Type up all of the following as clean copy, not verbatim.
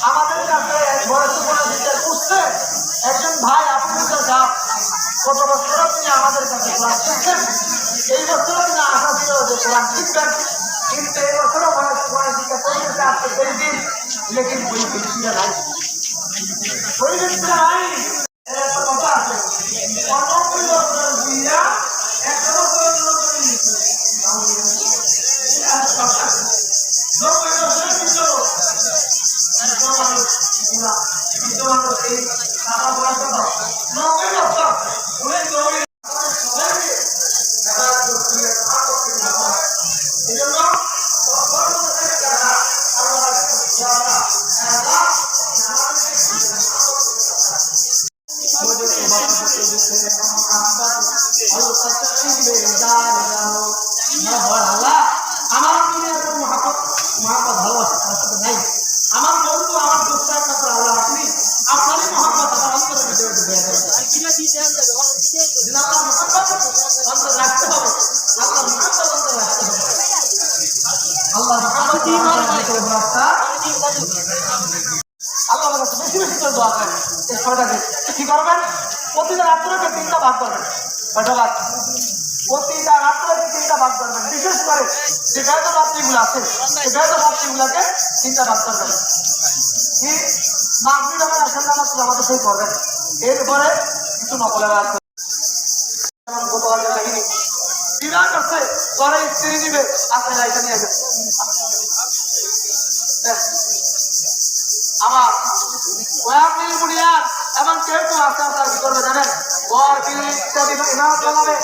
আমাদের কাছে করছে একজন ভাই আপনার কত বছর তিনি আমাদের কাছে ক্লাস শিখছেন। এই বছরও তিনি আশা ছিল যে ক্লাস শিখবেন, কিন্তু এই বছরও শিক্ষা করতেছে আজকে সেই দিন, লেকিন বই ব্যক্তিরা নাই, বই ব্যক্তিরা নাই। একটা কথা আছে, আমার ভালোবাসা তার সাথে নাই। আমার বন্ধু আমার দোস্ত একমাত্র আল্লাহ, আপনি আপনারই মহব্বত আমার অন্তরের ভিতরে ঢুকে অন্তর রাখতে হবে, আল্লাহর মহব্বত অন্তর রাখতে হবে। আল্লাহর মহব্বত আল্লাহ আমার কাছে বেশি বেশি করে দোয়া করেন। এই সময়টাকে কি করবেন? প্রতিটা রাত্রকে 3টা ভাগ করবেন। প্রতিটা রাত্রকে 3টা ভাগ করবেন। বিশেষ করে যে বেদ রাত্রিগুলো আছে সেই বেদ রাত্রিগুলোকে 3টা ভাগ করবেন। কি মাগরিব এবং আসর নামাজ আমাদের সেই করবেন। এরপরে কিছু নকলের আছে, গতকালের কাহিনী বিবাহ করছে, ঘরে স্ত্রী দিবে, আপনারা এখানে নিয়ে গেছে। আমার ওয়াকিল বুনিয়াদ এবং কেউ কেউ আস্তে আস্তে কি করবে জানেন? ঘর বিল্ডিং ইত্যাদি ইমারত বানাবে,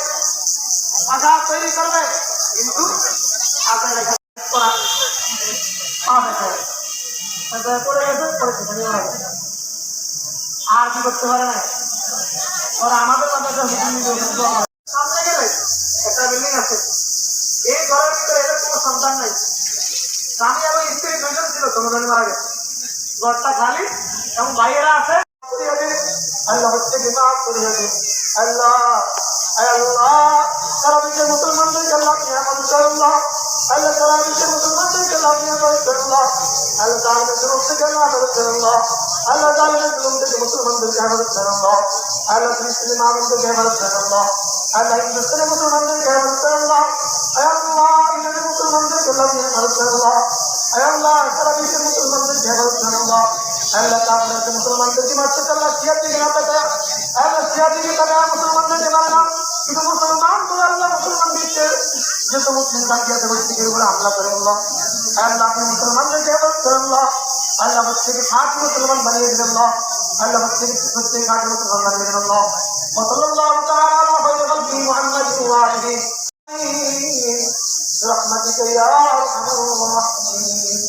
বাসা তৈরি করবে, কিন্তু আপনার করা আর কি করতে পারে না ওরা আমাদের সামনে গেলে একটা বিল্ডিং আছে, এই ঘরের ভিতরে এদের কোনো সন্তান নাই, স্বামী এবং স্ত্রী 2 জন ছিল, দুজনে মারা গেছে, ঘরটা খালি এবং ভাইয়েরা আছে। আল্লাহ হচ্ছে বিবাহ করে যাবে। আল্লাহ আল্লাহ সারা বিশ্বের মুসলমানদেরকে আল্লাহ নিয়ামত করল্লাহ, আল্লাহ সারা বিশ্বের মুসলমানদেরকে আল্লাহ নিয়ামত করল্লাহ, আল্লাহ জালিমের জুলুম থেকে আমাদের করল্লাহ, আল্লাহ জালিমের জুলুম থেকে মুসলমানদেরকে আমাদের করল্লাহ, আল্লাহ ফিলিস্তিনি মানবদেরকে আমাদের করল্লাহ, আল্লাহ হিন্দুস্তানের মুসলমানদেরকে আমাদের করল্লাহ, আল্লাহ ইন্ডিয়ানের মুসলমানদেরকে আল্লাহ নিয়ামত করল্লাহ, আল্লাহ সারা বিশ্বের মুসলমানদেরকে আমাদের করল্লাহ, আল্লাহ তাআলাকে মুসলমানদেরকে মারতে আল্লাহ শিয়া দিকে না তাকায়, আল্লাহ শিয়া দিকে তাকায় মুসলমানদেরকে মারে না, কিন্তু মুসলমান তো আল্লাহ মুসলমান দিচ্ছে যত মুসলিম কাটিয়ে থেকে উপরে হামলা করে আল্লাহ, আল্লাহ আপনি মুসলমানদেরকে হেফাজত করেন আল্লাহ, আল্লাহ থেকে খাঁটি মুসলমান বানিয়ে দিলেন আল্লাহ, আল্লাহ থেকে খাঁটি মুসলমান বানিয়ে দিলেন আল্লাহ। ওয়াসাল্লাল্লাহু তাআলা আলা খায়রি খালকি মুহাম্মাদিন ওয়া আলিহি برحمتك يا ارحم الراحمين।